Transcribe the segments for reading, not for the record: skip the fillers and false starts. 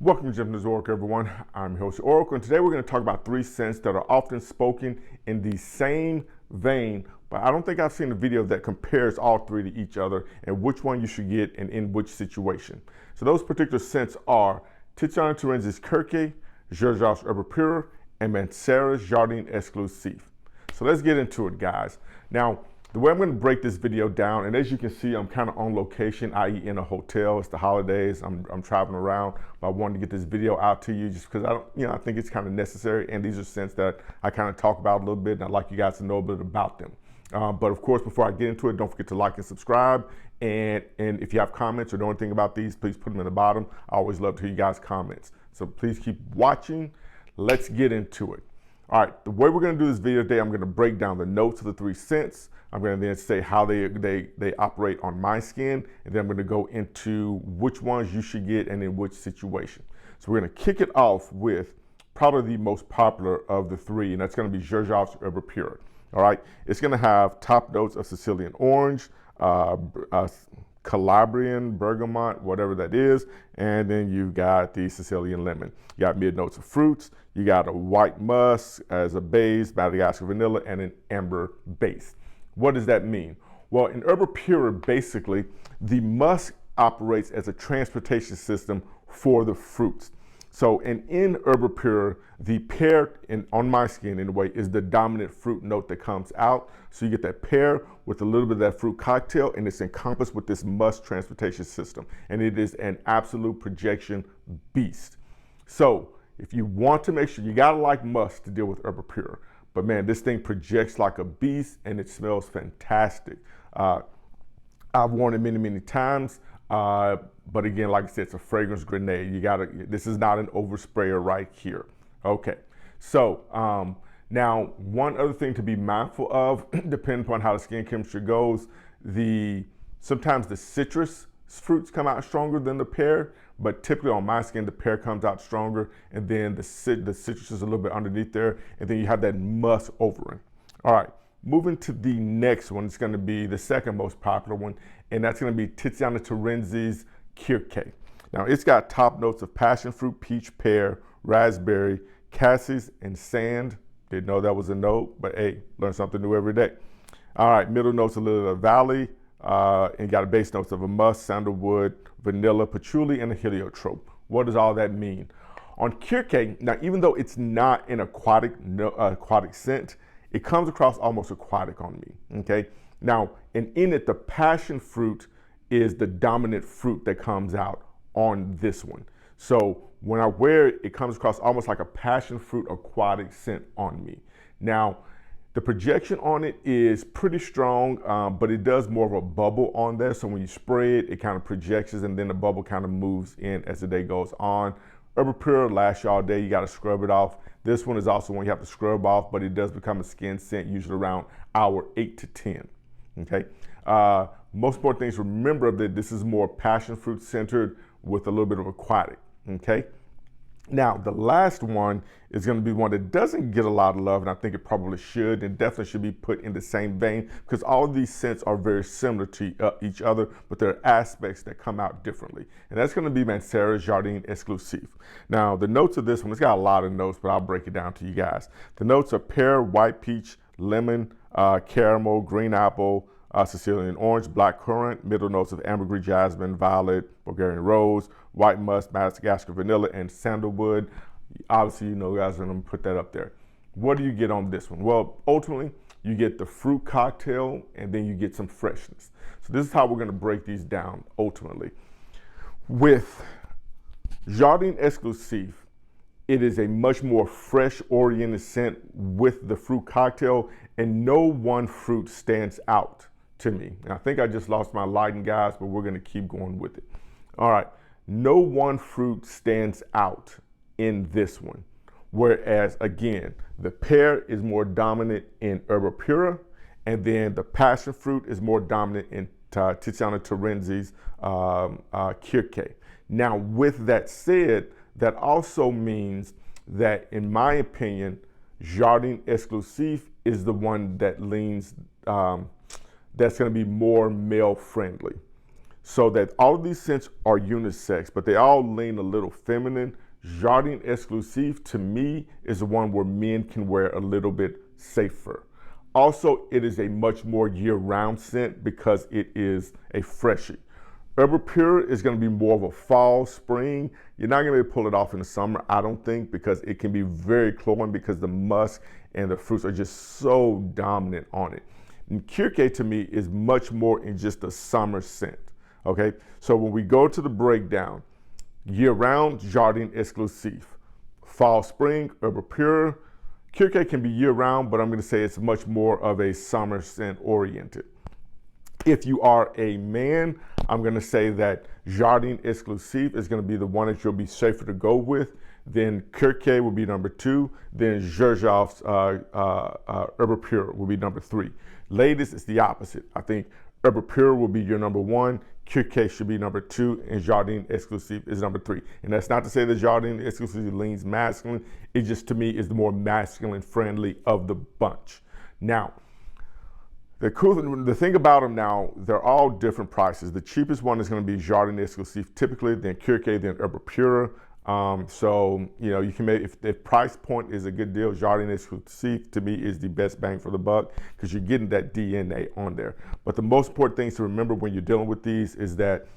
Welcome to Jump News Oracle, everyone. I'm your host, Oracle, and today we're going to talk about three scents that are often spoken in the same vein, but I don't think I've seen a video that compares all three to each other and which one you should get and in which situation. So those particular scents are Tiziana Terezi's Kirke, Xerjoff's Erba Pura, and Mancera's Jardin Exclusif. So let's get into it, guys. Now, the way I'm going to break this video down, and as you can see, I'm kind of on location, i.e. in a hotel. It's the holidays. I'm traveling around, but I wanted to get this video out to you just because I think it's kind of necessary. And these are scents that I kind of talk about a little bit, and I'd like you guys to know a bit about them. But of course, before I get into it, don't forget to like and subscribe. And if you have comments or know anything about these, please put them in the bottom. I always love to hear you guys' comments. So please keep watching. Let's get into it. All right, the way we're going to do this video today, I'm going to break down the notes of the three scents. I'm going to then say how they operate on my skin, and then I'm going to go into which ones you should get and in which situation. So we're going to kick it off with probably the most popular of the three, and that's going to be Xerjoff's Erba Pura. All right, it's going to have top notes of Sicilian orange, Calabrian, bergamot, whatever that is, and then you've got the Sicilian lemon. You got mid notes of fruits, you got a white musk as a base, Madagascar vanilla, and an amber base. What does that mean? Well, in Erba Pura, basically, the musk operates as a transportation system for the fruits. So, in Erba Pura, the pear, on my skin anyway, is the dominant fruit note that comes out. So you get that pear with a little bit of that fruit cocktail, and it's encompassed with this musk transportation system. And it is an absolute projection beast. So if you want to make sure, you gotta like musk to deal with Erba Pura. But man, this thing projects like a beast, and it smells fantastic. I've worn it many, many times. But again, like I said, it's a fragrance grenade. This is not an oversprayer right here. Okay, so now one other thing to be mindful of, depending upon how the skin chemistry goes, sometimes the citrus fruits come out stronger than the pear, but typically on my skin, the pear comes out stronger, and then the citrus is a little bit underneath there, and then you have that musk over it. All right, moving to the next one, it's gonna be the second most popular one, and that's gonna be Tiziana Terezi's Kirke. Now, it's got top notes of passion fruit, peach, pear, raspberry, cassis, and sand. Didn't know that was a note, but hey, learn something new every day. All right, middle notes a little of valley, and got a base notes of a musk, sandalwood, vanilla, patchouli, and a heliotrope. What does all that mean? On Kirke, now even though it's not an aquatic scent, it comes across almost aquatic on me, okay? Now, and in it, the passion fruit is the dominant fruit that comes out on this one. So when I wear it, it comes across almost like a passion fruit aquatic scent on me. Now, the projection on it is pretty strong, but it does more of a bubble on there. So when you spray it, it kind of projects, and then the bubble kind of moves in as the day goes on. Erba Pura lasts you all day. You got to scrub it off. This one is also one you have to scrub off, but it does become a skin scent usually around hour 8 to 10. Okay. Most important things, remember that this is more passion fruit centered with a little bit of aquatic. Okay. Now, the last one is going to be one that doesn't get a lot of love, and I think it probably should, and definitely should be put in the same vein, because all of these scents are very similar to each other, but there are aspects that come out differently. And that's going to be Mancera's Jardin Exclusif. Now, the notes of this one, it's got a lot of notes, but I'll break it down to you guys. The notes are pear, white peach, lemon, caramel, green apple, Sicilian orange, black currant, middle notes of ambergris, jasmine, violet, Bulgarian rose, white musk, Madagascar vanilla, and sandalwood. Obviously, you know, guys, I'm going to put that up there. What do you get on this one? Well, ultimately, you get the fruit cocktail, and then you get some freshness. So this is how we're going to break these down, ultimately. With Jardin Exclusif, it is a much more fresh-oriented scent with the fruit cocktail, and no one fruit stands out to me. And I think I just lost my lighting, guys, but we're going to keep going with it. All right. No one fruit stands out in this one. Whereas, again, the pear is more dominant in Erba Pura, and then the passion fruit is more dominant in Tiziana Terezi's Kirke. Now, with that said, that also means that, in my opinion, Jardin Exclusif is the one that leans, that's going to be more male friendly. So that all of these scents are unisex, but they all lean a little feminine. Jardin Exclusif to me is the one where men can wear a little bit safer. Also, it is a much more year-round scent because it is a freshie. Erba Pura is going to be more of a fall, spring. You're not going to be able to pull it off in the summer, I don't think, because it can be very cloying because the musk and the fruits are just so dominant on it. And Kirke to me is much more in just a summer scent. Okay, so when we go to the breakdown, year-round, Jardin Exclusif. Fall, spring, Erba Pura. Kirke can be year-round, but I'm going to say it's much more of a summer scent oriented. If you are a man, I'm going to say that Jardin Exclusif is going to be the one that you'll be safer to go with. Then Kirke will be number 2. Then Xerjoff's Erba Pura will be number 3. Ladies, it's the opposite. I think Erba Pura will be your number 1. Kirke should be number 2, and Jardin Exclusif is number 3. And that's not to say that Jardin Exclusif leans masculine. It just, to me, is the more masculine friendly of the bunch. Now, the thing about them now, they're all different prices. The cheapest one is going to be Jardin Exclusif typically, then Kirke, then Erba Pura. So, you know, you can make, if the price point is a good deal, Jardin Exclusif to me is the best bang for the buck because you're getting that DNA on there. But the most important things to remember when you're dealing with these is that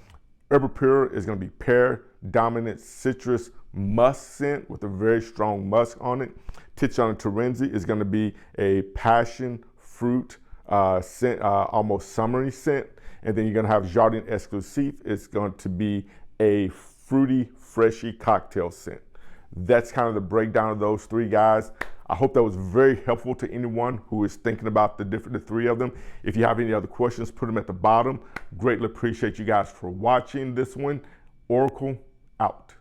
Erba Pura is going to be pear, dominant citrus musk scent with a very strong musk on it. Tiziana Terezi is going to be a passion fruit scent, almost summery scent. And then you're going to have Jardin Exclusif. It's going to be a fruity, freshy cocktail scent. That's kind of the breakdown of those 3 guys. I hope that was very helpful to anyone who is thinking about the 3 of them. If you have any other questions, put them at the bottom. Greatly appreciate you guys for watching this one. Oracle out.